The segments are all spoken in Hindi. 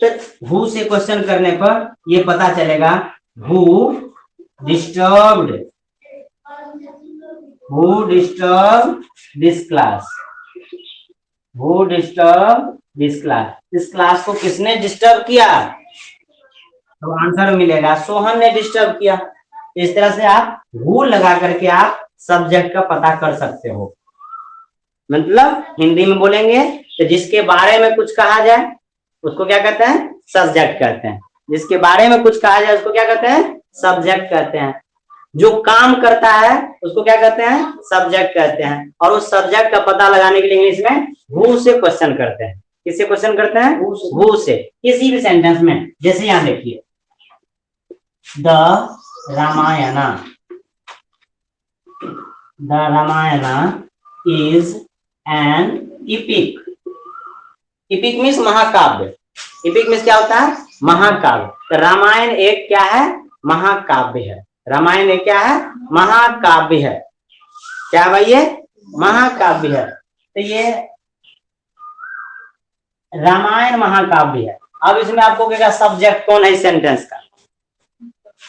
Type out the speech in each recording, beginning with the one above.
तो हु से क्वेश्चन करने पर ये पता चलेगा who disturbed this class, who disturb this class, इस क्लास को किसने डिस्टर्ब किया, तो आंसर मिलेगा सोहन ने डिस्टर्ब किया। इस तरह से आप हु लगा करके आप सब्जेक्ट का पता कर सकते हो। मतलब हिंदी में बोलेंगे तो जिसके बारे में कुछ कहा जाए उसको क्या कहते हैं, सब्जेक्ट कहते हैं। जिसके बारे में कुछ कहा जाए उसको क्या कहते हैं, सब्जेक्ट कहते हैं। जो काम करता है उसको क्या कहते हैं, सब्जेक्ट कहते हैं। और उस सब्जेक्ट का पता लगाने के लिए इंग्लिश में हु से क्वेश्चन करते हैं। किससे क्वेश्चन करते हैं, हु से। किसी भी सेंटेंस में, जैसे यहां देखिए the Ramayana is an EPIC. EPIC means महाकाव्य। इपिक मीन्स क्या होता है, महाकाव्य। तो रामायण एक क्या है, महाकाव्य है। रामायण एक क्या है, महाकाव्य है। क्या भाई, ये महाकाव्य है। तो ये रामायण महाकाव्य है। अब इसमें आपको क्या सब्जेक्ट कौन है इस सेंटेंस का,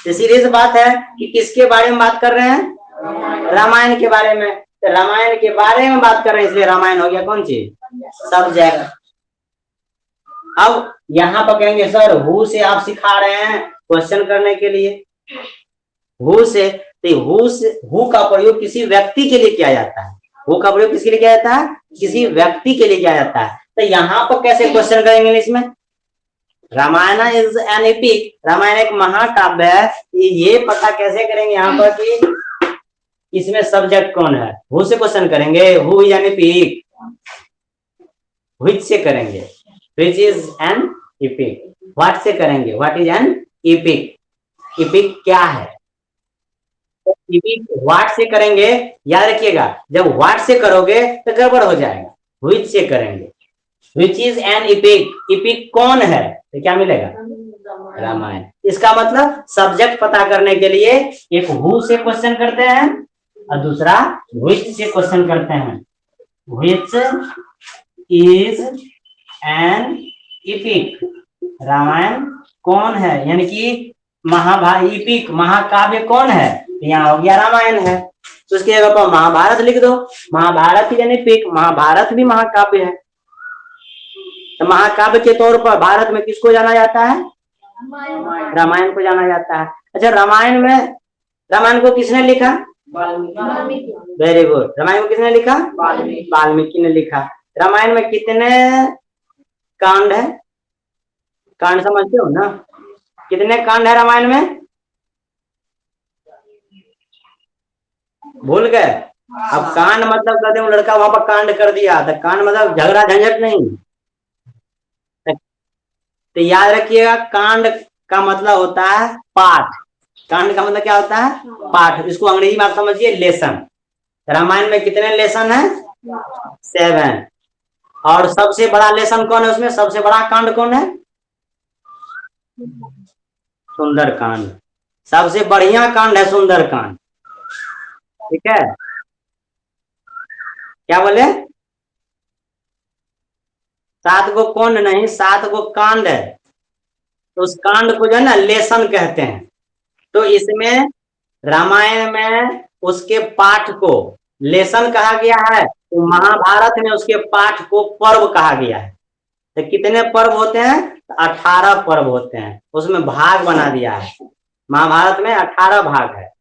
सीरियस बात है कि किसके बारे में बात कर रहे हैं, रामायण के बारे में। तो रामायण के बारे में बात कर रहे हैं इसलिए रामायण हो गया कौन चीज, सब्जेक्ट। अब यहाँ पर कहेंगे सर हु से आप सिखा रहे हैं क्वेश्चन करने के लिए, हु से। तो हु का प्रयोग किसी व्यक्ति के लिए किया जाता है। हु का प्रयोग किसके लिए किया जाता है, किसी व्यक्ति के लिए किया जाता है। तो यहाँ पर कैसे क्वेश्चन करेंगे इसमें, Ramayana is an epic, Ramayana एक महाकाव्य है। ये पता कैसे करेंगे यहाँ पर कि इसमें सब्जेक्ट कौन है। हु से क्वेश्चन करेंगे, who is an epic. Which से करेंगे, which is an epic. What से करेंगे, what is an epic. Epic क्या है, एपिक व्हाट से करेंगे। याद रखिएगा जब व्हाट से करोगे तो गड़बड़ हो जाएगा। व्हिच से करेंगे, which is an epic. Epic कौन है तो क्या मिलेगा, रामायण। इसका मतलब सब्जेक्ट पता करने के लिए एक हु से क्वेश्चन करते हैं और दूसरा व्हिच से क्वेश्चन करते हैं। Which is an epic, Ramayana कौन है, यानी कि एपिक महाकाव्य कौन है, यहाँ हो गया रामायण है। तो उसके जगह पर महाभारत लिख दो, महाभारत ही यानी एपिक, महाभारत भी महाकाव्य है। तो महाकाव्य के तौर पर भारत में किसको जाना जाता है, रामायण को जाना जाता है। अच्छा रामायण को किसने लिखा, वेरी गुड। रामायण को किसने लिखा, वाल्मीकि ने लिखा। रामायण में कितने कांड है, कांड समझते हो ना, कितने कांड है रामायण में, भूल गए। अब कांड मतलब कहते हैं लड़का वहां पर कांड कर दिया, तो कांड मतलब झगड़ा झंझट नहीं। तो याद रखिएगा कांड का मतलब होता है पाठ। कांड का मतलब क्या होता है, पाठ। इसको अंग्रेजी में आप समझिए लेसन। रामायण में कितने लेसन है, 7। और सबसे बड़ा लेसन कौन है उसमें, सबसे बड़ा कांड कौन है, सुंदर कांड। सबसे बढ़िया कांड है सुंदर कांड, ठीक है। क्या बोले, 7 गो कौन नहीं, 7 गो कांड है। तो उस कांड को जो है ना लेसन कहते हैं। तो इसमें रामायण में उसके पाठ को लेसन कहा गया है, तो महाभारत में उसके पाठ को पर्व कहा गया है। तो कितने पर्व होते हैं, 18 पर्व होते हैं। उसमें भाग बना दिया है। महाभारत में 18 भाग है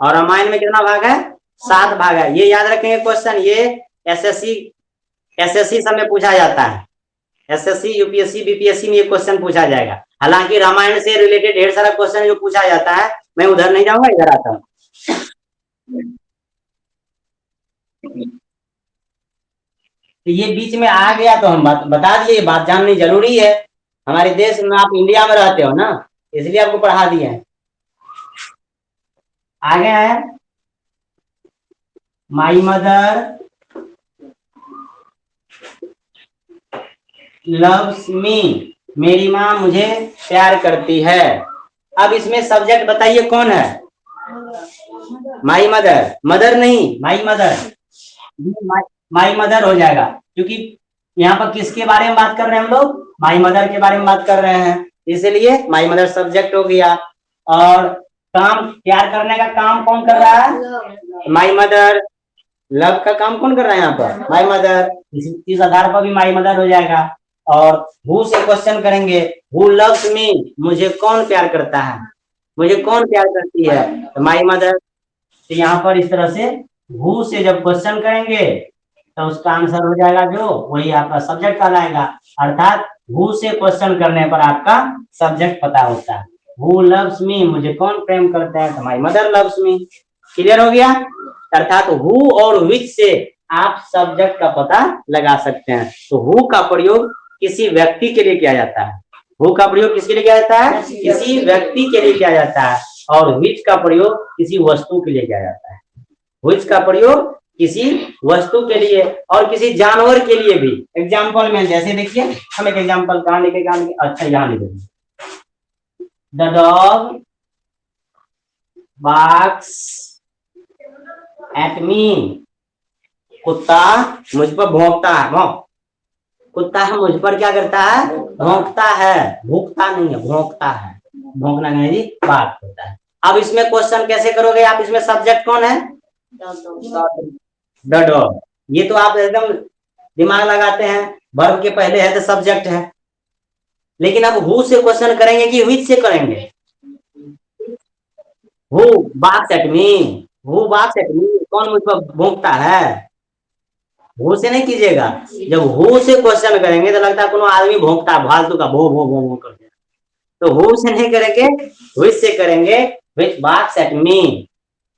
और रामायण में कितना भाग है, 7 भाग है। ये याद रखेंगे क्वेश्चन, ये एसएससी समय पूछा जाता है। एसएससी यूपीएससी बीपीएससी में ये क्वेश्चन पूछा जाएगा। हालांकि रामायण से रिलेटेड ढेर सारा क्वेश्चन जो पूछा जाता है, मैं उधर नहीं जाऊंगा, इधर आता हूँ। तो ये बीच में आ गया तो हम बता दिए, बात जाननी जरूरी है। हमारे देश में, आप इंडिया में रहते हो ना, इसलिए आपको पढ़ा दिए हैं। आगे है माई मदर लव्स मी, मेरी माँ मुझे प्यार करती है। अब इसमें सब्जेक्ट बताइए कौन है, माई मदर। मदर नहीं, माई मदर। माई मदर हो जाएगा, क्योंकि यहाँ पर किसके बारे में बात कर रहे हैं हम लोग, माई मदर के बारे में बात कर रहे हैं, इसलिए माई मदर सब्जेक्ट हो गया। और काम प्यार करने का काम कौन कर रहा है? My mother. लव का काम कौन कर रहा है यहाँ पर? My mother. इस आधार पर भी माई मदर हो जाएगा। और हु से क्वेश्चन करेंगे, हु लव्स मी, मुझे कौन प्यार करता है, मुझे कौन प्यार करती है? तो माई मदर। तो यहाँ पर इस तरह से हु से जब क्वेश्चन करेंगे तो उसका आंसर हो जाएगा जो वही आपका सब्जेक्ट कहलाएगा। अर्थात हु से क्वेश्चन करने पर आपका सब्जेक्ट पता होता है। हु लव्स मी, मुझे कौन प्रेम करता है? तो my mother loves me. Clear हो गया? अर्थात हु और विच से आप सब्जेक्ट का पता लगा सकते हैं। तो हु का प्रयोग किसी व्यक्ति के लिए किया जाता है। हु का प्रयोग किसके लिए किया जाता है? किसी व्यक्ति के लिए किया जाता है। और विच का प्रयोग किसी वस्तु के लिए किया जाता है। विच का प्रयोग किसी वस्तु के लिए और किसी जानवर के लिए भी। एग्जाम्पल में जैसे देखिए, हम एक एग्जाम्पल कहाँ लिखेगा? अच्छा, यहाँ लिखेंगे, the dog barks at me, कुत्ता मुझ पर भौंकता है। भौंक, कुत्ता है मुझ पर क्या करता है? भौंकता है। भूखता नहीं है, भौंकता है। भौंकना नहीं जी, बात होता है। अब इसमें क्वेश्चन कैसे करोगे आप? इसमें सब्जेक्ट कौन है? The dog. ये तो आप एकदम दिमाग लगाते हैं, वर्ब के पहले है तो सब्जेक्ट है। लेकिन अब हु से क्वेश्चन करेंगे कि विच से करेंगे? Who barks at me, who barks at me, कौन मुझ पर भौंकता है? हु से नहीं कीजिएगा। जब हु से क्वेश्चन करेंगे तो लगता है कोनो आदमी भौंकता है, फालतू का भो भो भो भो करके। तो हु से नहीं करेंगे, विच से करेंगे। विच बार्क्स एट मी,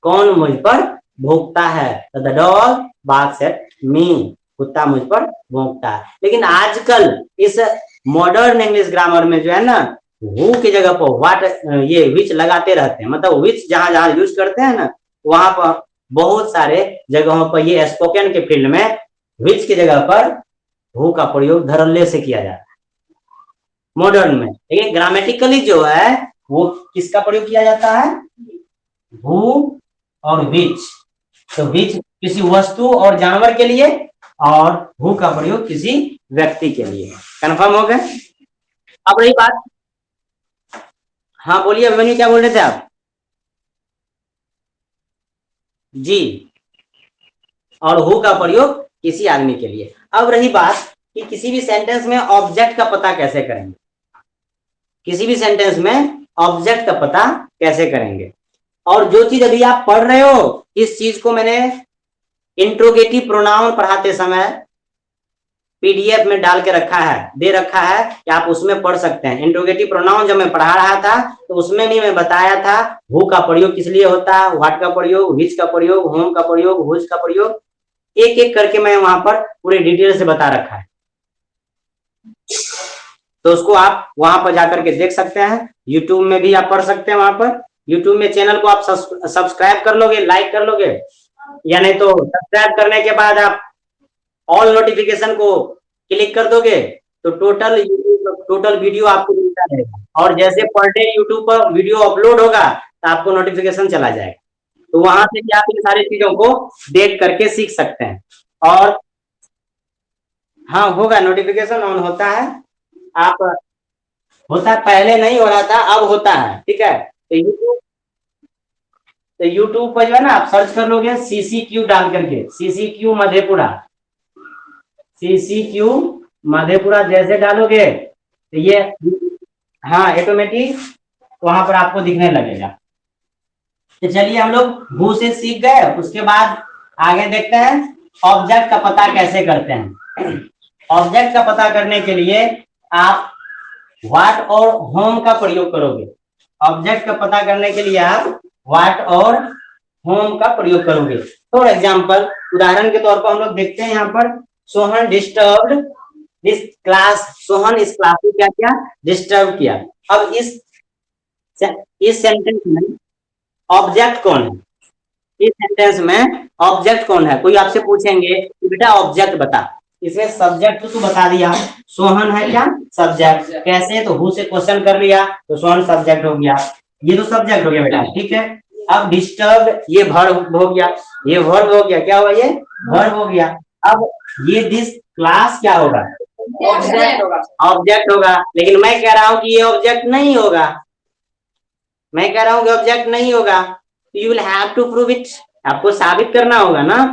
कौन मुझ पर भौंकता है? तो the dog barks at me, कुत्ता मुझ पर भौंकता है। लेकिन आजकल इस मॉडर्न इंग्लिश ग्रामर में जो है ना, हु की जगह पर व्हाट, ये विच लगाते रहते हैं। मतलब विच जहां जहां यूज करते हैं ना, वहां पर बहुत सारे जगहों पर ये स्पोकन के फील्ड में विच की जगह पर हु का प्रयोग धड़ल्ले से किया जाता है मॉडर्न में। लेकिन ग्रामेटिकली जो है वो किसका प्रयोग किया जाता है? हु और विच। तो विच किसी वस्तु और जानवर के लिए और हु का प्रयोग किसी व्यक्ति के लिए। कंफर्म हो गए? अब रही बात, हाँ बोलिए अभिमन्यु, क्या बोल रहे थे आप? जी, और हु का प्रयोग किसी आदमी के लिए। अब रही बात कि किसी भी सेंटेंस में ऑब्जेक्ट का पता कैसे करेंगे? किसी भी सेंटेंस में ऑब्जेक्ट का पता कैसे करेंगे? और जो चीज अभी आप पढ़ रहे हो, इस चीज को मैंने इंट्रोगेटिव प्रोनाउन पढ़ाते समय पीडीएफ में डाल के रखा है, दे रखा है कि आप उसमें पढ़ सकते हैं। इंट्रोगेटिव प्रोनाउन जब मैं पढ़ा रहा था तो उसमें भी मैं बताया था हु का प्रयोग किस लिए होता है, व्हाट का प्रयोग, विच का प्रयोग, होम का प्रयोग, हुज का प्रयोग, एक एक करके मैं वहां पर पूरे डिटेल से बता रखा है। तो उसको आप वहां पर जाकर के देख सकते हैं। यूट्यूब में भी आप पढ़ सकते हैं। वहां पर यूट्यूब में चैनल को आप सब्सक्राइब कर लोगे, लाइक कर लोगे, या नहीं तो सब्सक्राइब करने के बाद आप ऑल नोटिफिकेशन को क्लिक कर दोगे तो टोटल वीडियो आपको मिलता रहेगा। और जैसे पर डे यूट्यूब पर वीडियो अपलोड होगा तो आपको नोटिफिकेशन चला जाएगा। तो वहां से भी आप इन सारी चीजों को देख करके सीख सकते हैं। और हाँ होगा, नोटिफिकेशन ऑन होता है। आप होता है, पहले नहीं हो रहा था, अब होता है। ठीक है, तो यूट्यूब पर जो है ना, आप सर्च कर लोगे CCQ डाल करके, CCQ मधेपुरा, CCQ मधेपुरा जैसे डालोगे तो ये हाँ ऑटोमेटिक वहां पर आपको दिखने लगेगा। तो चलिए हम लोग हु से सीख गए। उसके बाद आगे देखते हैं ऑब्जेक्ट का पता कैसे करते हैं। ऑब्जेक्ट का पता करने के लिए आप व्हाट और होम का प्रयोग करोगे। ऑब्जेक्ट का पता करने के लिए आप व्हाट और होम का प्रयोग करोगे। फॉर एग्जाम्पल, उदाहरण के तौर पर हम लोग देखते हैं यहाँ पर Sohan disturbed this class. Sohan इस क्लास को क्या किया? डिस्टर्ब किया। अब इस सेंटेंस में ऑब्जेक्ट कौन है? इस सेंटेंस में ऑब्जेक्ट कौन है? कोई आपसे पूछेंगे कि बेटा ऑब्जेक्ट बता। इसमें सब्जेक्ट तो बता दिया, सोहन है क्या? सब्जेक्ट। कैसे? तो हु से क्वेश्चन कर लिया तो सोहन सब्जेक्ट हो गया। ये तो सब्जेक्ट हो गया बेटा। ठीक है, अब डिस्टर्ब ये वर्ब हो गया, ये वर्ब हो गया। क्या हुआ? ये वर्ब हो गया। अब ये दिस क्लास क्या होगा? ऑब्जेक्ट होगा, लेकिन मैं कह रहा हूं कि ये ऑब्जेक्ट नहीं होगा, मैं कह रहा हूं कि ऑब्जेक्ट नहीं होगा, you will have to prove it, आपको साबित करना होगा ना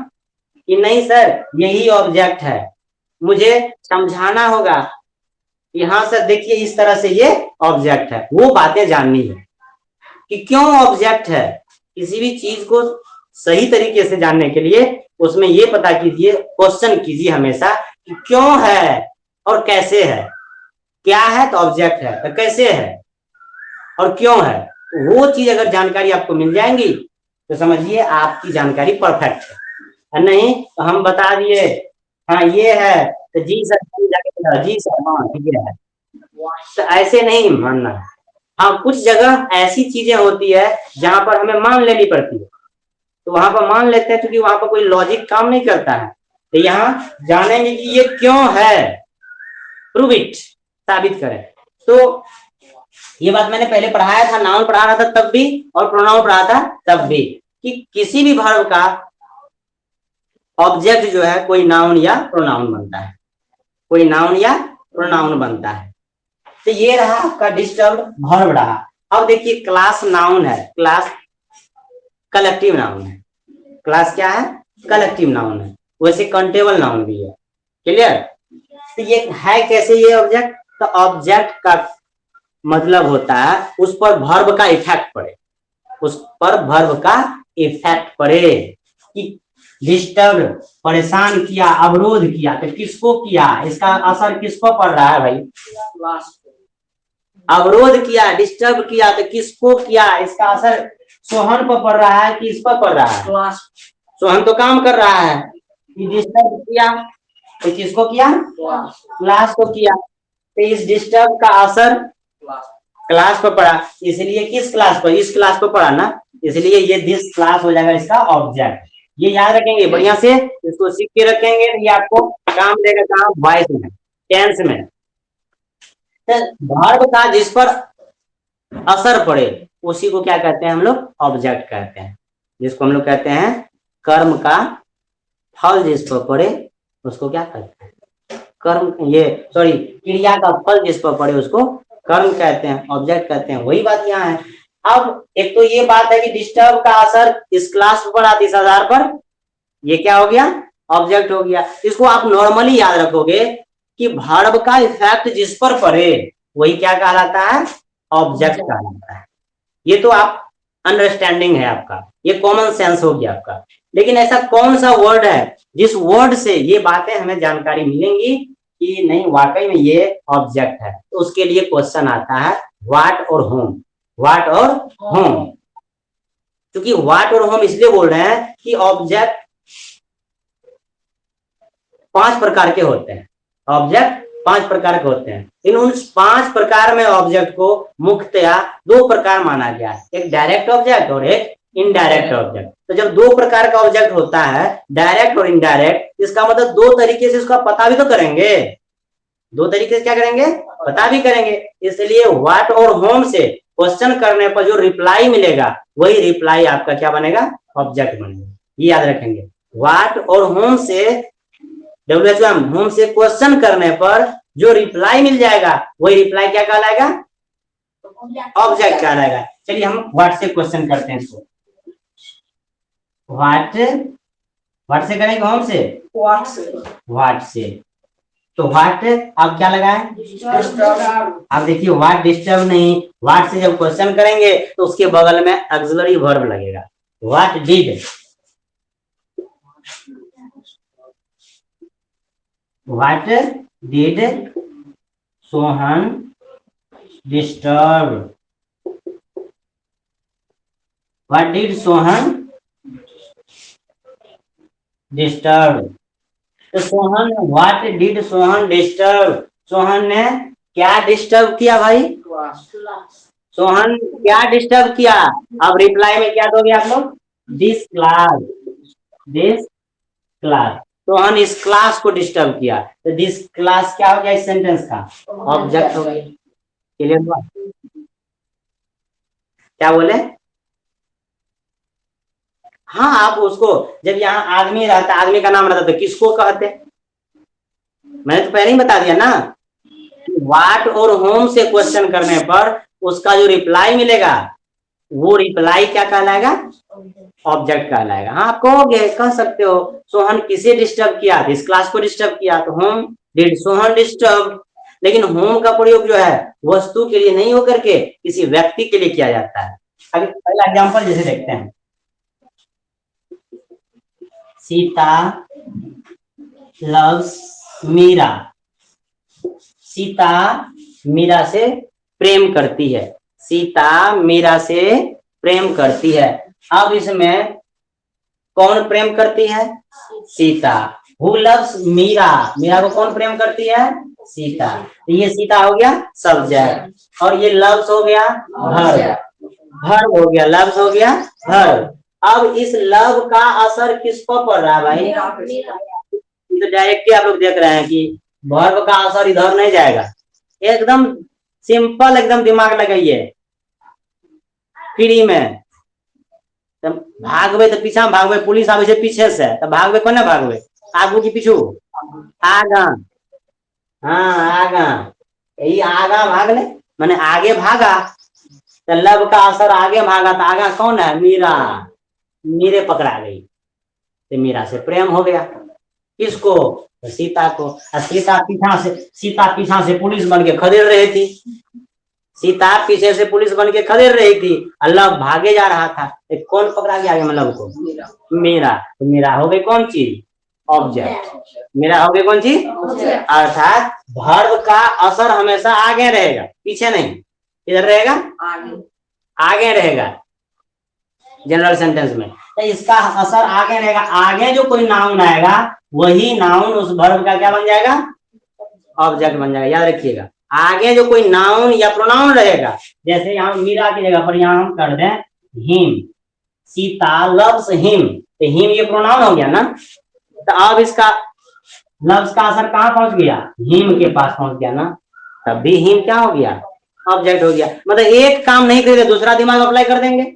कि नहीं सर यही ऑब्जेक्ट है, मुझे समझाना होगा, यहां से देखिए इस तरह से ये ऑब्जेक्ट है, वो बातें जाननी है कि क्यों ऑब्जेक्ट है। किसी भी चीज को सही तरीके से जानने के लिए उसमें ये पता कीजिए, क्वेश्चन कीजिए हमेशा कि क्यों है और कैसे है, क्या है तो ऑब्जेक्ट है, तो कैसे है और क्यों है, वो चीज अगर जानकारी आपको मिल जाएंगी तो समझिए आपकी जानकारी परफेक्ट है, और नहीं तो हम बता दिए हाँ ये है तो जी सर, जी सर हाँ ठीक है, तो ऐसे नहीं मानना है। हाँ कुछ जगह ऐसी चीजें होती है जहां पर हमें मान लेनी पड़ती है, तो वहां पर मान लेते हैं क्योंकि वहां पर कोई लॉजिक काम नहीं करता है, तो यहाँ जानेंगे कि ये क्यों है, प्रूव इट, साबित करें। तो ये बात मैंने पहले पढ़ाया था, नाउन पढ़ा रहा था तब भी और प्रोनाउन पढ़ा था तब भी, कि किसी भी वर्ब का ऑब्जेक्ट जो है कोई नाउन या प्रोनाउन बनता है, कोई नाउन या प्रोनाउन बनता है। तो ये रहा आपका डिस्टर्ब वर्ब रहा। अब देखिए क्लास नाउन है, क्लास कलेक्टिव नाउन है, क्लास क्या है कलेक्टिव नाउन है, वैसे काउंटेबल नाउन भी है, क्लियर। तो ये है कैसे ये ऑब्जेक्ट, तो ऑब्जेक्ट का मतलब होता है उस पर वर्ब का इफेक्ट पड़े, उस पर वर्ब का इफेक्ट पड़े, कि डिस्टर्ब परेशान किया, अवरोध किया, तो किसको किया, इसका असर किसको पड़ रहा है भाई, अवरोध किया डिस्टर्ब किया तो किसको किया, इसका असर सोहन पर पड़ रहा है कि इस पर पड़ रहा है, सोहन तो काम कर रहा है, डिस्टर्ब किया तो किसको किया, क्लास को किया, तो इस डिस्टर्ब का असर क्लास पर पड़ा, इसलिए किस क्लास पर, इस क्लास पर पड़ा ना, इसलिए ये दिस क्लास हो जाएगा इसका ऑब्जेक्ट। ये याद रखेंगे बढ़िया से, इसको सीख के रखेंगे, ये आपको काम देगा काम वॉइस में, टेंस में। तो वर्ब का जिस पर असर पड़े उसी को क्या कहते हैं हम लोग, ऑब्जेक्ट कहते हैं, जिसको हम लोग कहते हैं कर्म का फल जिस पर पड़े उसको क्या कहते हैं कर्म, ये सॉरी क्रिया का फल जिस पर पड़े उसको कर्म कहते हैं, ऑब्जेक्ट कहते हैं, वही बात यहाँ है। अब एक तो ये बात है कि डिस्टर्ब का असर इस क्लास पर पड़ा, इस आधार पर ये क्या हो गया, ऑब्जेक्ट हो गया। इसको आप नॉर्मली याद रखोगे कि वर्ब का इफेक्ट जिस पर पड़े वही क्या कहलाता है, ऑब्जेक्ट कहलाता है। ये तो आप अंडरस्टैंडिंग है आपका, ये कॉमन सेंस हो गया आपका। लेकिन ऐसा कौन सा वर्ड है जिस वर्ड से ये बातें हमें जानकारी मिलेंगी कि नहीं वाकई में ये ऑब्जेक्ट है, तो उसके लिए क्वेश्चन आता है व्हाट और होम, व्हाट और होम। क्योंकि व्हाट और होम इसलिए बोल रहे हैं कि ऑब्जेक्ट 5 प्रकार के होते हैं, ऑब्जेक्ट 5 प्रकार के होते हैं, इन उन 5 प्रकार में ऑब्जेक्ट को मुख्यतया 2 प्रकार माना गया है, एक डायरेक्ट ऑब्जेक्ट और एक इनडायरेक्ट ऑब्जेक्ट। तो जब 2 प्रकार का ऑब्जेक्ट होता है डायरेक्ट और इनडायरेक्ट, इसका मतलब 2 तरीके से उसका पता भी तो करेंगे, 2 तरीके से क्या करेंगे, पता भी करेंगे। इसलिए व्हाट और होम से क्वेश्चन करने पर जो रिप्लाई मिलेगा वही रिप्लाई आपका क्या बनेगा, ऑब्जेक्ट बनेगा, ये याद रखेंगे। व्हाट और होम से WHM होम से क्वेश्चन करने पर जो रिप्लाई मिल जाएगा वही रिप्लाई क्या कहलाएगा, ऑब्जेक्ट कहलाएगा। चलिए हम व्हाट से क्वेश्चन करते हैं इसको, व्हाट व्हाट से करेंगे, होम से व्हाट से। तो व्हाट आप क्या लगाए, आप देखिए व्हाट डिस्टर्ब नहीं, व्हाट से जब क्वेश्चन करेंगे तो उसके बगल में ऑक्सिलरी वर्ब लगेगा, what did, what did Sohan disturb, what did Sohan disturb. तो Sohan, what did Sohan disturb, Sohan ने क्या डिस्टर्ब किया भाई, सोहन क्या डिस्टर्ब किया। अब रिप्लाई में क्या दोगे आप लोग, this class, this class, Sohan इस क्लास को डिस्टर्ब किया, तो दिस क्लास क्या हो गया इस सेंटेंस का, ऑब्जेक्ट हो गया। क्लियर हुआ, क्या बोले, हाँ आप उसको जब यहाँ आदमी रहता, आदमी का नाम रहता तो किसको कहते, मैंने तो पहले ही बता दिया ना कि व्हाट और होम से क्वेश्चन करने पर उसका जो रिप्लाई मिलेगा वो रिप्लाई क्या कहलाएगा, ऑब्जेक्ट कहलाएगा। हाँ, आप कहोगे, कह सकते हो सोहन किसे डिस्टर्ब किया, इस क्लास को डिस्टर्ब किया, तो होम डिड सोहन डिस्टर्ब। लेकिन होम का प्रयोग जो है वस्तु के लिए नहीं होकर के किसी व्यक्ति के लिए किया जाता है। अभी पहला एग्जांपल जैसे देखते हैं, सीता लव्स मीरा। सीता मीरा से प्रेम करती है, सीता मीरा से प्रेम करती है। अब इसमें कौन प्रेम करती है, सीता। हु लव्स मीरा, मीरा को कौन प्रेम करती है, सीता। तो ये सीता हो गया सब्जेक्ट और ये लव्स हो गया वर्ब, वर्ब हो गया, लव्स हो गया वर्ब। अब इस लव का असर किस पर पड़ रहा है भाई, तो डायरेक्टली आप लोग देख रहे हैं कि वर्ब का असर इधर नहीं जाएगा, एकदम सिंपल, एकदम दिमाग लगाइए फ्री में। तो भागवे तो पीछा भागवे, पुलिस आवे से पीछे से, तो भागवे कोने भागवे, आगू की पीछू, आगा। हाँ आगा, यही आगा भाग ले, मैंने आगे भागा तो लब का असर आगे भागा, तो आगा कौन है, मीरा। मीरे पकड़ा गई तो मीरा से प्रेम हो गया। किसको, तो सीता को। सीता पीछा से पुलिस बन के खदेड़ रही थी, सीता पीछे से पुलिस बन के खदेड़ रही थी, लब भागे जा रहा था, तो कौन पकड़ा गया आगे में लब को, मीरा। तो मीरा हो गई कौन चीज, ऑब्जेक्ट। मीरा हो गई कौन चीज, अर्थात वर्ब का असर हमेशा आगे रहेगा, पीछे नहीं। किधर रहेगा, आगे रहेगा जनरल सेंटेंस में, तो इसका असर आगे रहेगा। आगे जो कोई नाउन आएगा वही नाउन उस वर्ब का क्या बन जाएगा, ऑब्जेक्ट बन जाएगा। याद रखिएगा, आगे जो कोई नाउन या प्रोनाउन रहेगा, जैसे यहाँ मीरा की जगह पर यहाँ हम कर दें हिम, सीता लव्स हिम, तो हिम ये प्रोनाउन हो गया ना, तो अब इसका लव्स का असर कहाँ पहुंच गया, हिम के पास पहुंच गया ना, तब भी हिम क्या हो गया, ऑब्जेक्ट हो गया। मतलब एक काम नहीं करेंगे दूसरा दिमाग अप्लाई कर देंगे।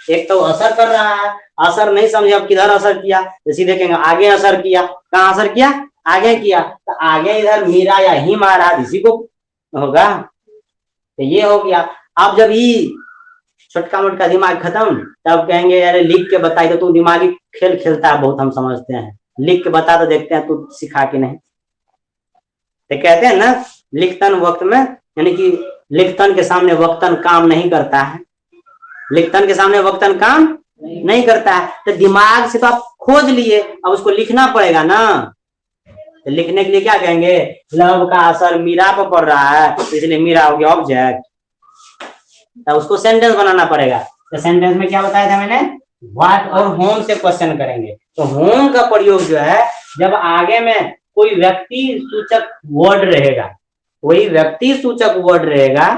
एक तो असर कर रहा है, असर नहीं समझे अब किधर असर किया, तो सीधे कहेंगे आगे असर किया। कहाँ असर किया, आगे किया, तो आगे इधर मीरा या हिम आ रहा है, इसी को होगा, तो ये हो गया। अब जब ये छोटका मोटका दिमाग खत्म, तब कहेंगे यार लिख के बताई, तो तू दिमागी खेल खेलता है बहुत, हम समझते हैं, लिख के बता तो देखते हैं तू सिखा के नहीं। तो कहते हैं ना लिखतन वक्त में, यानी कि लिखतन के सामने वक्तन काम नहीं करता है, लिखतन के सामने वक्तन काम नहीं करता है। तो दिमाग से तो आप खोज लिए, अब उसको लिखना पड़ेगा ना, तो लिखने के लिए क्या कहेंगे, लव का असर मीरा पर पड़ रहा है, तो इसलिए मीरा हो गया ऑब्जेक्ट, तो उसको सेंटेंस बनाना पड़ेगा। तो सेंटेंस में क्या बताया था मैंने, व्हाट और होम से क्वेश्चन करेंगे। तो होम का प्रयोग जो है जब आगे में कोई व्यक्ति सूचक वर्ड रहेगा, कोई व्यक्ति सूचक वर्ड रहेगा,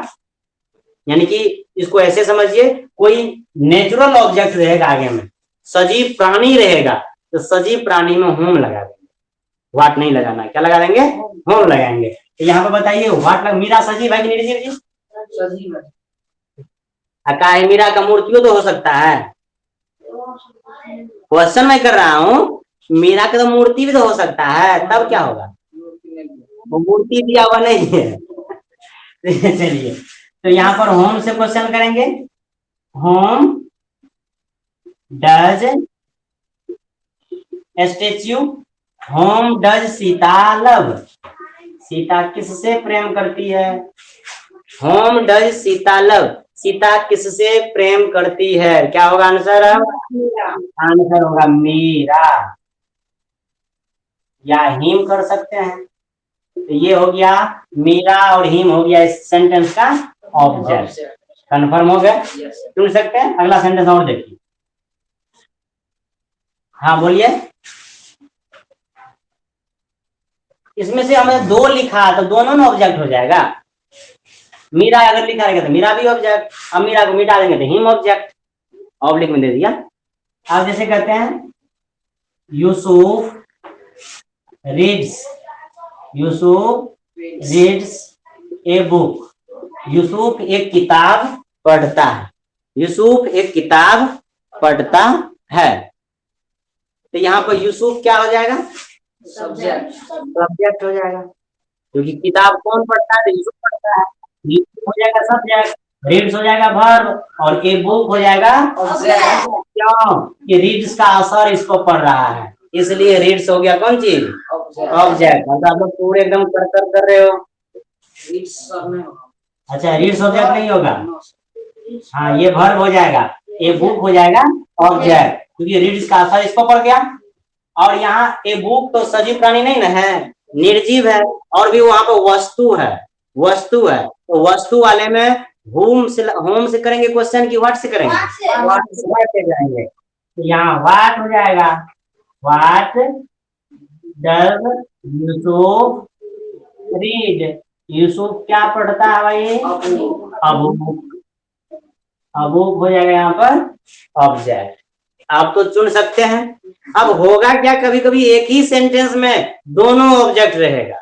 यानी कि इसको ऐसे समझिए कोई नेचुरल ऑब्जेक्ट रहेगा आगे में, सजीव प्राणी रहेगा, तो सजीव प्राणी में होम लगा देंगे, व्हाट नहीं लगाना, क्या लगा देंगे, होम लगाएंगे। तो यहाँ पे बताइए व्हाट मीरा सजीव है कि निर्जीव जी, सजीव है। है मीरा का मूर्तियों तो हो सकता है, क्वेश्चन मैं कर रहा हूँ, मीरा का तो मूर्ति भी तो हो सकता है, तब क्या होगा, वो मूर्ति दिया हुआ नहीं है। चलिए, तो यहाँ पर होम से क्वेश्चन करेंगे, home does statue, home does Sita love, Sita किससे प्रेम करती है, home does Sita love, Sita किससे प्रेम करती है, क्या होगा आंसर, आंसर होगा मीरा, या हिम कर सकते हैं। तो ये हो गया मीरा और हिम हो गया इस सेंटेंस का ऑब्जेक्ट। कंफर्म हो गया, सुन सकते हैं। अगला सेंटेंस और देखिए, हाँ बोलिए। इसमें से हमें दो लिखा तो दोनों में ऑब्जेक्ट हो जाएगा, मीरा अगर लिखा रहेगा तो मीरा भी ऑब्जेक्ट, अब मीरा को मिटा देंगे तो हिम ऑब्जेक्ट, ऑब्लिक में दे दिया। अब जैसे कहते हैं Yusuf reads, Yusuf reads a book, Yusuf एक किताब पढ़ता है, यूसुफ एक किताब पढ़ता है। तो यहाँ पर यूसुफ क्या हो जाएगा, सब्जेक्ट हो जाएगा, क्योंकि किताब कौन पढ़ता है? यूसुफ पढ़ता है। यूसुफ हो जाएगा सब्जेक्ट, रीड्स हो जाएगा वर्ब, और ए बुक हो जाएगा ऑब्जेक्ट। क्यों? कि रीड्स का असर इसको पड़ रहा है, इसलिए रीड्स हो गया कौन चीज? ऑब्जेक्ट। मतलब आप लोग पूरे एकदम कर रहे हो। अच्छा, रीड्स ऑब्जेक्ट नहीं होगा? हाँ, ये वर्ब हो जाएगा, ए बुक हो जाएगा ऑब्जेक्ट, क्योंकि रीड्स का असर इसको पड़ गया। और यहाँ ए बुक तो सजीव प्राणी नहीं ना है, निर्जीव है, और भी वहां पर वस्तु है, वस्तु है। तो वस्तु वाले में होम से करेंगे क्वेश्चन की व्हाट से करेंगे? व्हाट से जाएंगे। तो यहाँ व्हाट हो जाएगा, what does Yusuf read. Yusuf क्या पढ़ता है भाई? अबूक। अबूक हो जाएगा यहाँ पर ऑब्जेक्ट। आप तो चुन सकते हैं। अब होगा क्या, कभी कभी एक ही सेंटेंस में दोनों ऑब्जेक्ट रहेगा,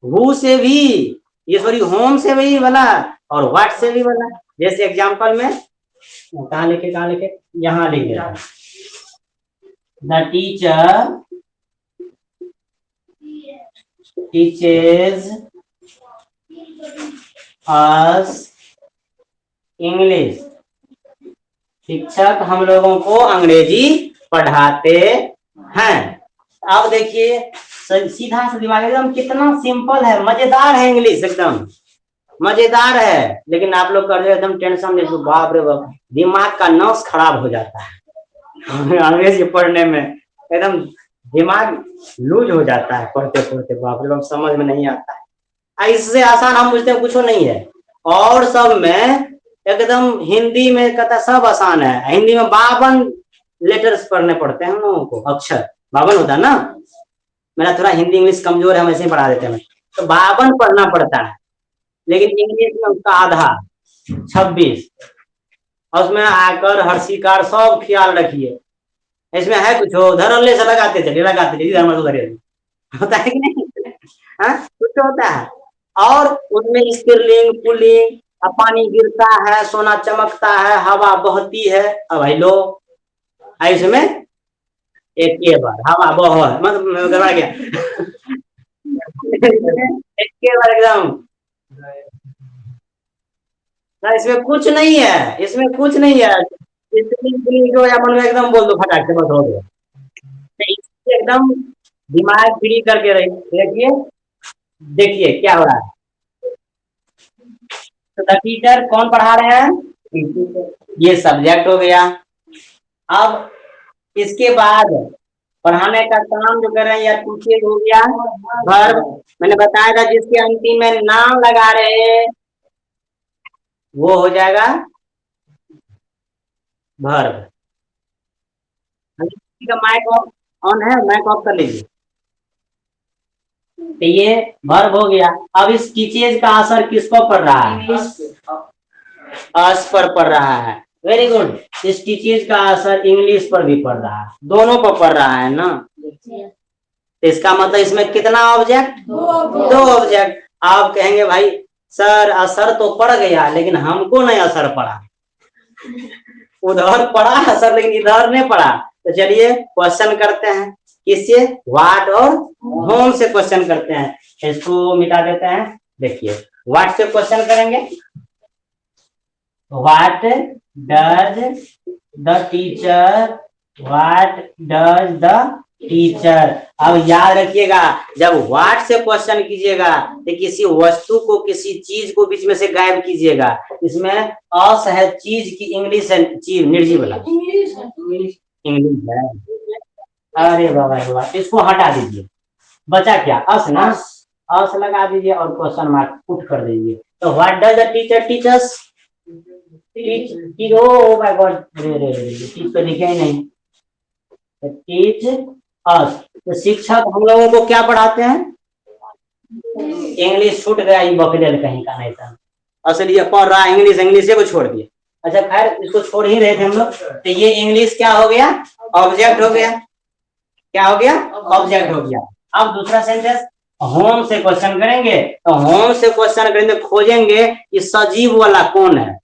हु से भी, ये सॉरी होम से भी वाला और व्हाट से भी वाला। जैसे एग्जांपल में कहाँ लिखे यहाँ लिख दिया, the teacher teaches us English. शिक्षक हम लोगों को अंग्रेजी पढ़ाते हैं। अब देखिए सीधा सा दिमाग एकदम कितना सिंपल है, मजेदार है, इंग्लिश एकदम मजेदार है। लेकिन आप लोग कर रहे हो एकदम टेंशन ले, बाप रे बाप, दिमाग का नस खराब हो जाता है अंग्रेजी पढ़ने में, एकदम दिमाग लूज हो जाता है पढ़ते पढ़ते, बाप रे बाप, समझ में नहीं आता है। इससे आसान हम पूछते हैं कुछ नहीं है, और सब में एकदम हिंदी में कहता सब आसान है। हिंदी में 52 लेटर्स पढ़ने पड़ते हैं हम लोगों को, अक्षर 52 होता है ना। मेरा थोड़ा हिंदी इंग्लिश कमजोर है, हम ऐसे ही पढ़ा देते हैं, तो 52 पढ़ना पड़ता है। लेकिन इंग्लिश में उसका आधा 26, और उसमें आकर हर्षिकार सब ख्याल रखिए। इसमें है कुछ हो धरल्ले से लगाते चलिए होता है कि नहीं? हाँ, कुछ होता है। और उसमें स्त्रीलिंग पुल्लिंग, अब पानी गिरता है, सोना चमकता है, हवा बहती है, अब हेलो इसमें एक के बार हवा बह मतलब गड़बड़ा गया एक के बार एकदम, इसमें कुछ नहीं है, इसमें कुछ नहीं है। जो एकदम बोल दो फटाक से, बस हो गया। एकदम दिमाग फ्री करके रहिए। देखिए देखिए क्या हो रहा है। तो द टीचर कौन पढ़ा रहे हैं? ये सब्जेक्ट हो गया। अब इसके बाद पढ़ाने का काम जो कर रहे हैं, या टीचर हो गया वर्ब। मैंने बताया था जिसके अंतिम में नाम लगा रहे हैं वो हो जाएगा वर्ब। माइक ऑन है, माइक ऑफ कर लीजिए। तो ये वर्ब हो गया। अब इस टीचेज का असर किस पर पड़ रहा है? अस पर पड़ रहा है। Very good. इस टीचेज का असर इंग्लिश पर भी पड़ रहा है, दोनों पर पड़ रहा है ना। तो इसका मतलब इसमें कितना ऑब्जेक्ट? 2 ऑब्जेक्ट। आप कहेंगे भाई सर असर तो पड़ गया, लेकिन हमको नहीं असर पड़ा। उधर पड़ा असर, लेकिन इधर नहीं पड़ा। तो चलिए क्वेश्चन करते हैं, किससे? व्हाट और होम से क्वेश्चन करते हैं। इसको मिटा देते हैं। देखिए व्हाट से क्वेश्चन करेंगे, what does the teacher, what does the teacher. अब याद रखिएगा, जब व्हाट से क्वेश्चन कीजिएगा तो किसी वस्तु को, किसी चीज को बीच में से गायब कीजिएगा। इसमें अस है चीज की, इंग्लिश है चीज, निर्जीव वाला इंग्लिश है। अरे बाबा इसको हटा दीजिए, बचा क्या? अस ना, अस लगा दीजिए और क्वेश्चन मार्क पुट कर दीजिए। तो what does the teacher teach us? Teach, oh my God, teach तो लिखे ही नहीं। टीच अस, तो शिक्षक हम लोगों को क्या पढ़ाते हैं? इंग्लिश छूट गया, ये बकलेल कहीं का नहीं था, असल ये पढ़ रहा है इंग्लिश, इंग्लिश को छोड़ दिया। अच्छा खैर इसको छोड़ ही रहे थे हम लोग। तो ये इंग्लिश क्या हो गया? ऑब्जेक्ट हो गया। क्या हो गया? ऑब्जेक्ट हो गया। अब दूसरा सेंटेंस होम से क्वेश्चन करेंगे। तो होम से क्वेश्चन करेंगे, खोजेंगे कि सजीव वाला कौन है,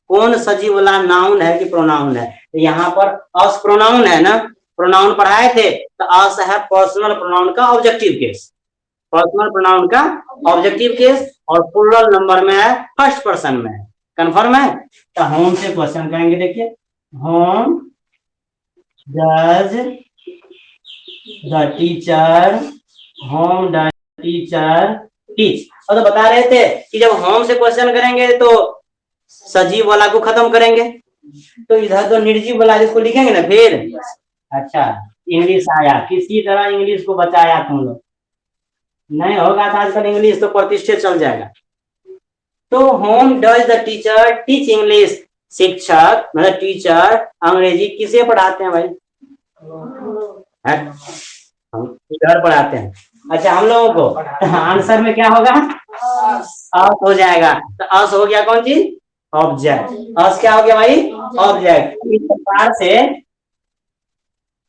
कौन सजीव वाला नाउन है कि प्रोनाउन है। तो यहाँ पर अस प्रोनाउन है ना, प्रोनाउन पढ़ाए थे, तो अस है पर्सनल प्रोनाउन का ऑब्जेक्टिव केस, पर्सनल प्रोनाउन का ऑब्जेक्टिव केस, और प्लूरल नंबर में है, फर्स्ट पर्सन में है। कंफर्म है? तो होम से क्वेश्चन करेंगे, देखिए home does the teacher, home does teacher teach. और तो बता रहे थे कि जब होम से क्वेश्चन करेंगे तो सजीव वाला को खत्म करेंगे, तो इधर तो निर्जीव वाला जिसको लिखेंगे ना फिर। अच्छा, इंग्लिश आया, किसी तरह इंग्लिश को बचाया तुम लोग, नहीं होगा तो आजकल इंग्लिश तो प्रतिष्ठित चल जाएगा। तो home does the teacher teach English, शिक्षक मतलब टीचर अंग्रेजी किसे पढ़ाते हैं भाई? हम घर पढ़ाते हैं। अच्छा, हम लोगों को आंसर में क्या होगा? अस हो जाएगा। तो अस हो गया कौन चीज? ऑब्जेक्ट। अस क्या हो गया भाई? ऑब्जेक्ट। इस प्रकार से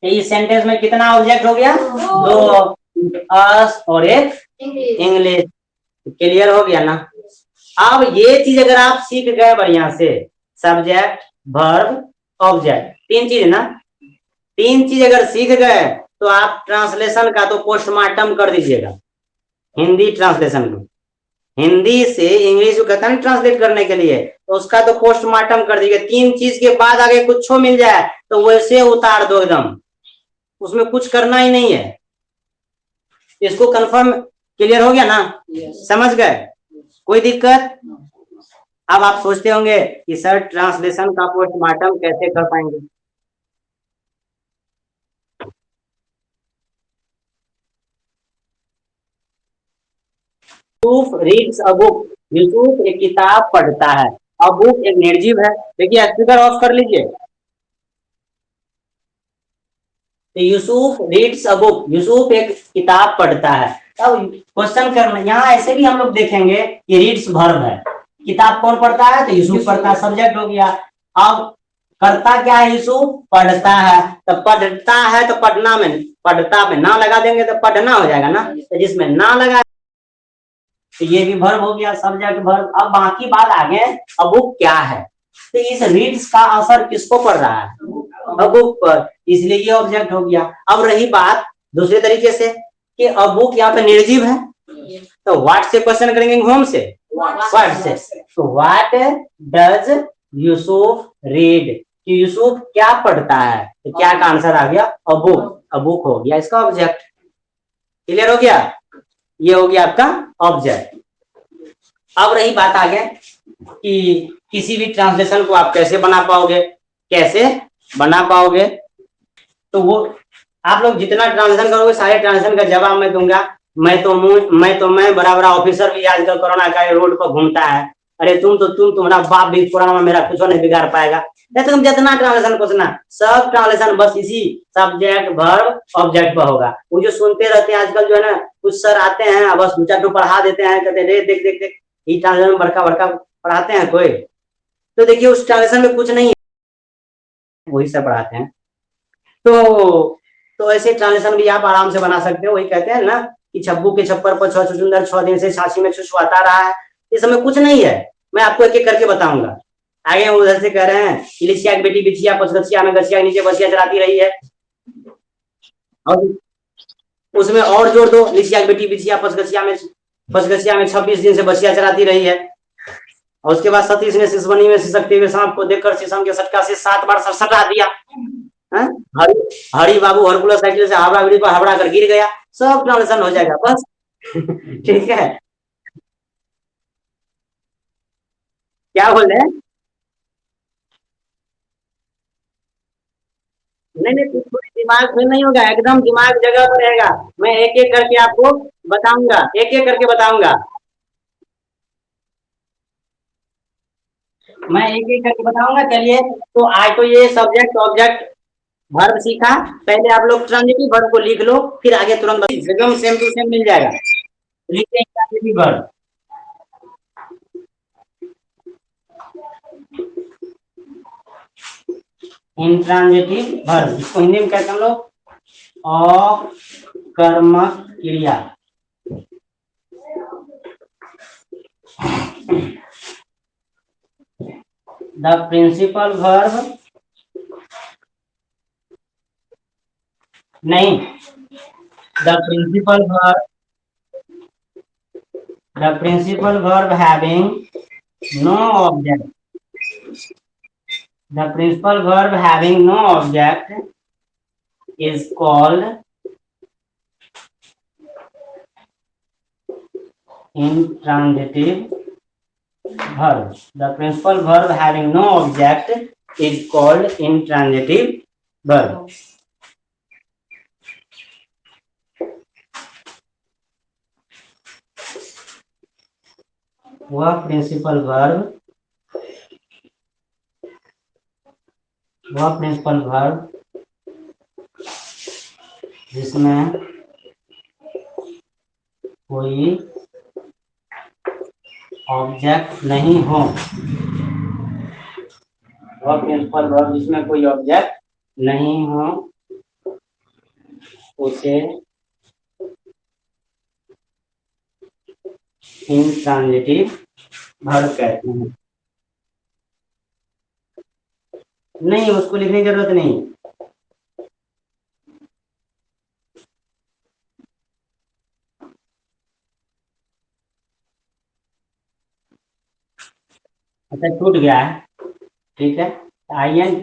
इस सेंटेंस में कितना ऑब्जेक्ट हो गया? दो, अस और एक इंग्लिश। क्लियर हो गया ना? अब ये चीज अगर आप सीख गए बढ़िया से, सब्जेक्ट वर्ब ऑब्जेक्ट, तीन चीज ना, तीन चीज अगर सीख गए तो आप ट्रांसलेशन का तो पोस्टमार्टम कर दीजिएगा। हिंदी ट्रांसलेशन को, हिंदी से इंग्लिश को कहता है ट्रांसलेट करने के लिए, तो उसका तो पोस्टमार्टम कर दीजिएगा। तीन चीज के बाद आगे कुछ मिल जाए तो वैसे उतार दो एकदम, उसमें कुछ करना ही नहीं है। इसको कंफर्म क्लियर हो गया ना? समझ गए? कोई दिक्कत? अब आप सोचते होंगे कि सर ट्रांसलेशन का पोस्टमार्टम कैसे कर पाएंगे? Yusuf reads a book, Yusuf एक किताब पढ़ता है। अ बुक एक निर्जीव है। देखिए स्पीकर ऑफ कर लीजिए। तो Yusuf reads a book, Yusuf एक किताब पढ़ता है। अब क्वेश्चन करना, यहाँ ऐसे भी हम लोग देखेंगे कि रीड्स वर्ब है, किताब कौन पढ़ता है? तो यूसुफ पढ़ता है, सब्जेक्ट हो गया। अब करता क्या है? यूसुफ पढ़ता है। तो पढ़ता है तो पढ़ना में, पढ़ता में ना लगा देंगे तो पढ़ना हो जाएगा ना, तो जिसमें ना लगा तो ये भी वर्ब हो गया, सब्जेक्ट वर्ब। अब बाकी बात आगे, अब बुक क्या है? तो इस रीड्स का असर किसको पड़ रहा है? अब बुक पर, इसलिए ये ऑब्जेक्ट हो गया। अब रही बात दूसरे तरीके से कि अब बुक यहाँ पे निर्जीव है, तो व्हाट से क्वेश्चन करेंगे? होम से। व्हाट से? तो व्हाट डज यूसुफ रीड, कि यूसुफ क्या पढ़ता है? तो क्या का आंसर आ गया? A book. अ बुक हो गया इसका ऑब्जेक्ट। क्लियर हो गया? ये हो गया आपका ऑब्जेक्ट। अब रही बात आगे कि किसी भी ट्रांसलेशन को आप कैसे बना पाओगे, कैसे बना पाओगे? तो वो आप लोग जितना ट्रांसलेशन करोगे सारे ट्रांसलेशन का जवाब मैं दूंगा। मैं बड़ा बड़ा ऑफिसर भी आजकल कोरोना का रोड पर घूमता है। अरे तुम तुम्हारा बाप भी कोरोना में मेरा कुछ नहीं बिगाड़ पाएगा। तो तुम जितना ट्रांसलेशन पूछना, सब ट्रांसलेशन बस इसी सब्जेक्ट वर्ब ऑब्जेक्ट पर होगा। वो जो सुनते रहते हैं आजकल, जो है ना, कुछ सर आते हैं बस दो चार पढ़ा देते हैं, कहते हैं देख देख देख ये ट्रांसलेशन बड़का बड़का पढ़ाते हैं कोई। तो देखिए उस ट्रांसलेशन में कुछ नहीं है, वही सब पढ़ाते हैं। तो ऐसे ट्रांसलेशन भी आप आराम से बना सकते हो। वही कहते हैं ना कि छब्बू के छप्पर पर छह चुचुंदर 6 दिन से छाछी में छुछुआता रहा है। इस समय कुछ नहीं है, मैं आपको एक एक करके बताऊंगा। आगे उधर से कह रहे हैं कि लिसिया की बेटी बिछिया पचगछिया में गछिया नीचे बसिया चलाती रही है, और उसमें और जोड़ दो, लिसिया की बेटी बिछिया पचगछिया में 26 दिन से बसिया चलाती रही है। और उसके बाद सतीश ने सिसवनी में सिसकते हुए सांप को देखकर शीशम के सटका से 7 बार सटा दिया। हरी हरी बाबू हरकुलस साइकिल से हावड़ा ब्रिज पर हबड़ा कर गिर गया। सब ट्रांसलेशन हो जाएगा बस। ठीक है, क्या बोल रहे हैं? नहीं नहीं, कुछ थोड़ी दिमाग में नहीं होगा, एकदम दिमाग जगह पर रहेगा। मैं एक एक करके आपको बताऊंगा, एक एक करके बताऊंगा। मैं एक एक करके बताऊंगा। चलिए, तो आज तो ये सब्जेक्ट ऑब्जेक्ट वर्ब सीखा। पहले आप लोग ट्रांजिटिव वर्ब को लिख लो, फिर आगे तुरंत एकदम सेम टू सेम मिल जाएगा। लिखते हैं ट्रांजिटिव वर्ब। इंट्रांजिटिव वर्ब, इसको हिंदी में कहते हैं हम लोग अकर्मक क्रिया। द प्रिंसिपल वर्ब नहीं, the principal verb having no object, the principal verb having no object is called intransitive verb. The principal verb having no object is called intransitive verb. वह प्रिंसिपल वर्ब जिसमें कोई ऑब्जेक्ट नहीं हो, वह प्रिंसिपल वर्ब जिसमें कोई ऑब्जेक्ट नहीं हो उसे इंट्रांजिटिव वर्ब कहते हैं। नहीं, उसको लिखने की जरूरत नहीं। अच्छा, टूट गया है, ठीक है। INTRAN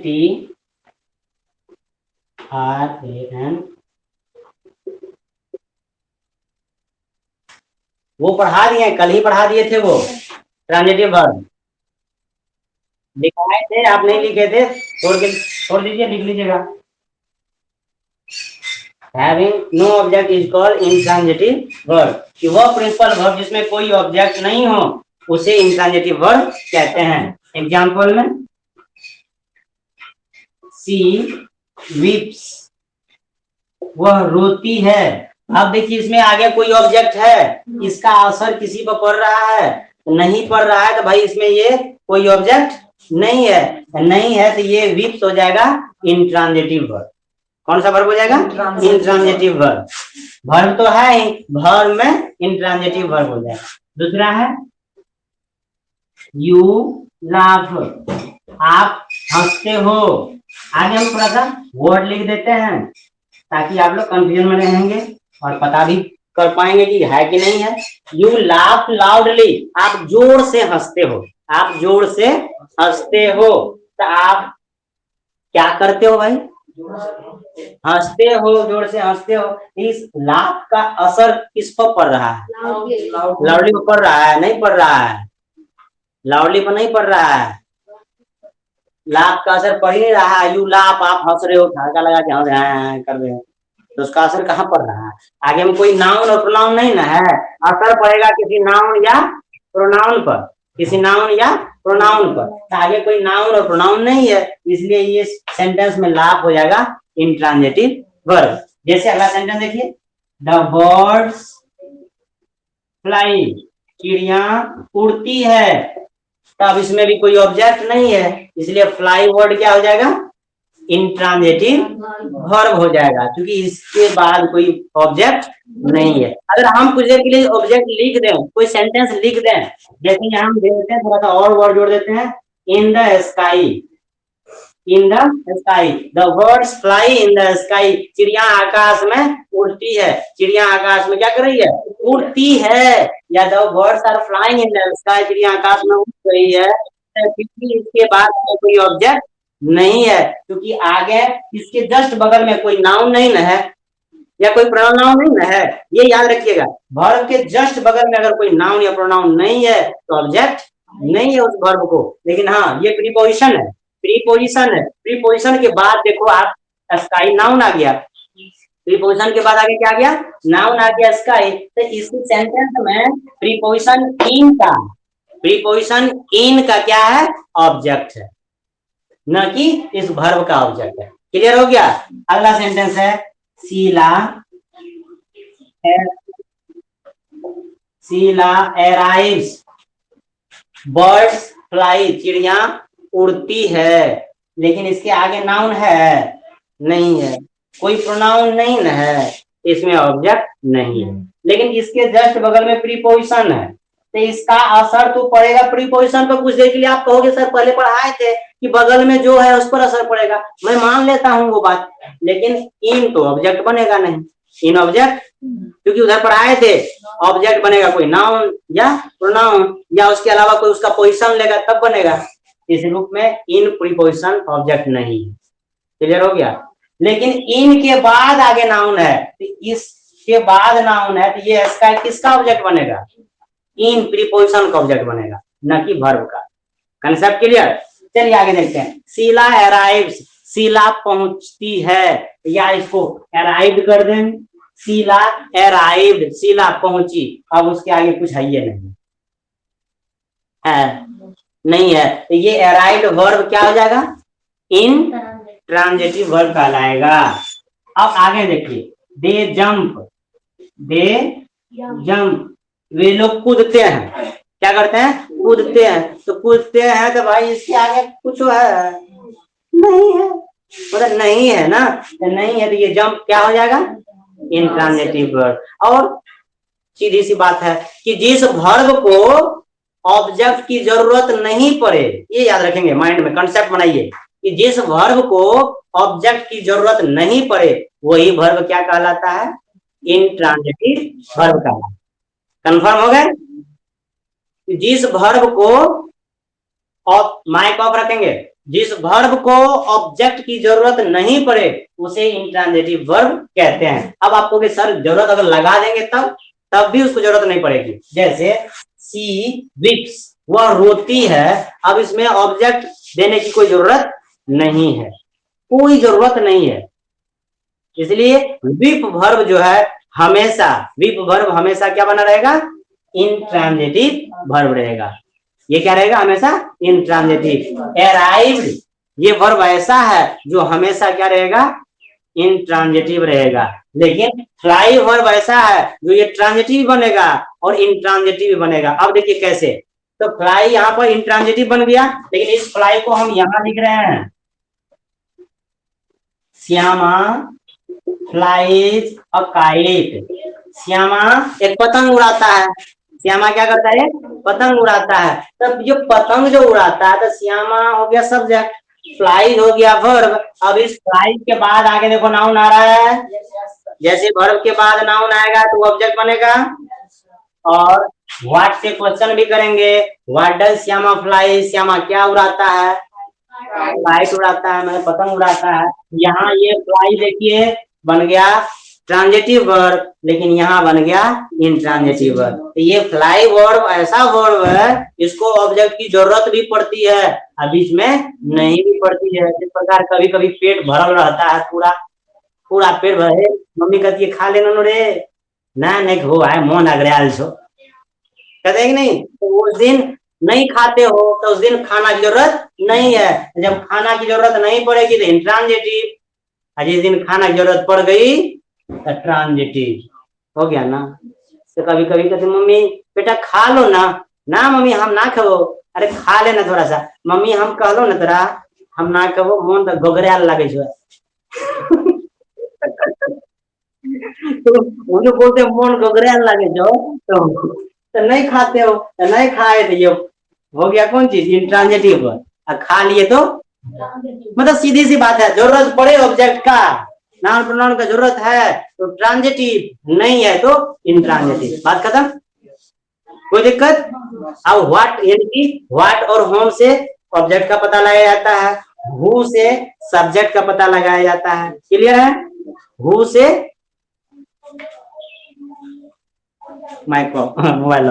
वो पढ़ा दिए, कल ही पढ़ा दिए थे वो ट्रांजिटिव वर्ब लिखाए थे, आप नहीं लिखे थे, छोड़ दीजिए, लिख लीजिएगा। Having no object is called intransitive verb, कि वह प्रिंसिपल वर्ब जिसमें कोई ऑब्जेक्ट नहीं हो उसे इंट्रांजिटिव वर्ब कहते हैं। एग्जांपल में सी वीप्स, वह रोती है। अब देखिए, इसमें आगे कोई ऑब्जेक्ट है, इसका असर किसी पर पड़ रहा है? नहीं पड़ रहा है, तो भाई इसमें ये कोई ऑब्जेक्ट नहीं है, तो ये वीप्स हो जाएगा इंट्रांजिटिव वर्ब। कौन सा वर्ब हो जाएगा? Intransitive verb. वर्ब तो है ही, वर्ब में इंट्रांजिटिव वर्ब हो जाएगा। दूसरा है यू लाफ, आप हंसते हो। आगे हम थोड़ा सा वर्ड लिख देते हैं ताकि आप लोग कंफ्यूजन में रहेंगे और पता भी कर पाएंगे कि है कि नहीं है। यू लाफ लाउडली, आप जोर से हंसते हो, आप जोर से हंसते हो। तो आप क्या करते हो भाई? हंसते हो, जोर से हंसते हो। इस लाफ का असर किस पर पड़ रहा है? लाउडली पर पड़ रहा है? नहीं पड़ रहा है, लाउडली पर नहीं पड़ रहा है। लाफ का असर पड़ ही नहीं रहा है। यू लाफ, आप हंस रहे हो, ठहाका लगा के हंस रहे कर रहे हो, तो उसका असर कहाँ पड़ रहा है? आगे में कोई नाउन और प्रोनाउन नहीं ना है, असर पड़ेगा किसी नाउन या प्रोनाउन पर, किसी नाउन या प्रोनाउन पर। तो आगे कोई नाउन और प्रोनाउन नहीं है, इसलिए ये सेंटेंस में लाफ हो जाएगा इंट्रांजिटिव वर्ब। जैसे अगला सेंटेंस देखिए, द बर्ड्स फ्लाई, चिड़िया उड़ती है। तब इसमें भी कोई ऑब्जेक्ट नहीं है, इसलिए फ्लाई वर्ड क्या हो जाएगा? इंट्रांजिटिव वर्ब हो जाएगा, क्योंकि इसके बाद कोई ऑब्जेक्ट नहीं है। अगर हम कुछ देर के लिए ऑब्जेक्ट लिख दें, कोई सेंटेंस लिख दें, जैसे यहाँ हम देते हैं, थोड़ा सा और वर्ड जोड़ देते हैं, इन the sky, in the sky, the birds fly in the sky, चिड़िया आकाश में उड़ती है। चिड़िया आकाश में क्या कर रही है? उड़ती है। या the birds are flying in the sky, चिड़िया आकाश में उड़ रही है, क्योंकि इसके बाद कोई ऑब्जेक्ट नहीं है, क्योंकि आगे इसके जस्ट बगल में कोई नाउन नहीं है या कोई प्रोनाउन नहीं है। ये याद रखिएगा, वर्ब के जस्ट बगल में अगर कोई नाउन या प्रोनाउन नहीं है तो ऑब्जेक्ट नहीं है उस वर्ब को। लेकिन हाँ, ये प्रीपोजिशन है, प्रीपोजिशन है। प्रीपोजिशन के बाद देखो आप, स्काई नाउन आ गया, प्रीपोजिशन के बाद आगे क्या आ गया? नाउन आ गया स्काई। तो इस सेंटेंस में प्रीपोजिशन इन का क्या है? ऑब्जेक्ट है, न कि इस वर्ब का ऑब्जेक्ट है। क्लियर हो गया? अगला सेंटेंस है, शीला अराइव्स, बर्ड्स फ्लाई, चिड़िया उड़ती है। लेकिन इसके आगे नाउन है? नहीं है, कोई प्रोनाउन नहीं है, इसमें ऑब्जेक्ट नहीं है। लेकिन इसके जस्ट बगल में प्रीपोजिशन है, तो इसका असर तो पड़ेगा प्रीपोजिशन पर। कुछ देर के लिए आप कहोगे सर पहले पढ़ाए थे कि बगल में जो है उस पर असर पड़ेगा, मैं मान लेता हूँ वो बात, लेकिन इन तो ऑब्जेक्ट बनेगा नहीं, इन ऑब्जेक्ट, क्योंकि उधर पढ़ाए थे ऑब्जेक्ट बनेगा कोई नाउन या प्रोनाउन या उसके अलावा कोई उसका पोजीशन लेगा तब बनेगा। इस रूप में इन प्रीपोजिशन ऑब्जेक्ट नहीं है। क्लियर हो गया। लेकिन इन के बाद आगे नाउन है, तो इसके बाद नाउन है, तो ये इसका किसका ऑब्जेक्ट बनेगा? इन प्रीपोजिशन का ऑब्जेक्ट बनेगा, न कि वर्ब का। Concept clear. चलिए आगे देखते हैं। शीला अराइव्स, शीला पहुंचती है, या इसको अराइव्ड कर दें, शीला अराइव्ड, शीला पहुंची। अब उसके आगे कुछ है ये नहीं है, नहीं है, तो ये अराइव्ड वर्ब क्या हो जाएगा? इन ट्रांजिटिव वर्ब कहलाएगा। अब आगे देखिए, दे जंप, दे जंप, वे लोग कूदते हैं। क्या करते हैं? कूदते हैं। तो कूदते हैं तो भाई इसके आगे कुछ है? नहीं है, मतलब नहीं है ना, तो नहीं है, तो ये जंप क्या हो जाएगा? Intransitive verb. और सीधी सी बात है कि जिस वर्ब को ऑब्जेक्ट की जरूरत नहीं पड़े, ये याद रखेंगे, माइंड में कंसेप्ट बनाइए कि जिस वर्ब को ऑब्जेक्ट की जरूरत नहीं पड़े वही वर्ब क्या कहलाता है? इंट्रांजिटिव वर्ब कहलाता है। कंफर्म हो गए? जिस वर्ब को माइक ऑफ रखेंगे, जिस वर्ब को ऑब्जेक्ट की जरूरत नहीं पड़े उसे इंट्रांजिटिव वर्ब कहते हैं। अब आपको कि सर जरूरत अगर लगा देंगे तब भी उसको जरूरत नहीं पड़ेगी। जैसे सी वीप्स, वह रोती है, अब इसमें ऑब्जेक्ट देने की कोई जरूरत नहीं है, कोई जरूरत नहीं है, इसलिए वीप वर्ब जो है हमेशा, वीप वर्ब हमेशा क्या बना रहेगा? इंट्रांजिटिव वर्ब रहेगा। ये क्या रहेगा? हमेशा इंट्रांजिटिव। अराइव्ड ये वर्ब ऐसा है जो हमेशा क्या रहेगा? इंट्रांजिटिव रहेगा। लेकिन फ्लाई वर्ब ऐसा है जो ये ट्रांजिटिव बनेगा और इंट्रांजिटिव बनेगा। अब देखिए कैसे, तो फ्लाई यहाँ पर इंट्रांजिटिव बन गया, लेकिन इस फ्लाई को हम यहां लिख रहे हैं Shyama flies a kite. Shyama एक पतंग उड़ाता है। श्यामा क्या करता है? पतंग उड़ाता है। तब ये पतंग जो उड़ाता है, तो श्यामा हो गया सब्जेक्ट, फ्लाइज हो गया वर्ब। अब इस फ्लाइज के बाद आगे देखो नाउन आ रहा है, जैसे वर्ब के बाद नाउन आएगा तो ऑब्जेक्ट बनेगा। और व्हाट से क्वेश्चन भी करेंगे, what does Shyama fly, Shyama क्या उड़ाता है? फ्लाइट उड़ाता है, मतलब पतंग उड़ाता है। यहाँ ये फ्लाई देखिए बन गया ट्रांजिटिव वर्ब, लेकिन यहाँ बन गया इंट्रांजिटिव वर्ब। तो ये फ्लाई वर्ब ऐसा वर्ब है इसको ऑब्जेक्ट की जरूरत भी पड़ती है और बीच में नहीं भी पड़ती है। इस प्रकार कभी कभी पेट भरल रहता है, पूरा पूरा पेट भरे, मम्मी कहती है खा लेना रे, ना नहीं हो है मन अग्रयाल छो, कहते कि नहीं? तो उस दिन नहीं खाते हो तो उस दिन खाना की जरूरत नहीं है। जब खाना की जरूरत नहीं पड़ेगी तो इंट्रांजिटिव, और जिस दिन खाना की जरूरत पड़ गई तो ट्रांजिटिव हो गया ना। तो कभी कभी कहते मम्मी बेटा खा लो ना, ना मम्मी हम ना खाओ, अरे खा लेना थोड़ा सा, मम्मी हम कह लो ना तोरा हम ना खाओ, मन तो गोगराल लगे छो। तो बोलते मन गोगराल लगे जो तो नहीं खाते हो, तो नहीं खाए तो ये हो गया कौन चीज? इंट्रांजिटिव। खा लिए तो मतलब सीधी सी बात है, जरूरत पड़े ऑब्जेक्ट का, नाउन प्रोनाउन का जरूरत है तो ट्रांजिटिव, नहीं है तो इंट्रांजिटिव। बात खत्म, कोई दिक्कत? अब व्हाट यानी कि व्हाट और होम से ऑब्जेक्ट का पता लगाया जाता है, हु से सब्जेक्ट का पता लगाया जाता है। क्लियर है? हु से माइक्रो मोबाइल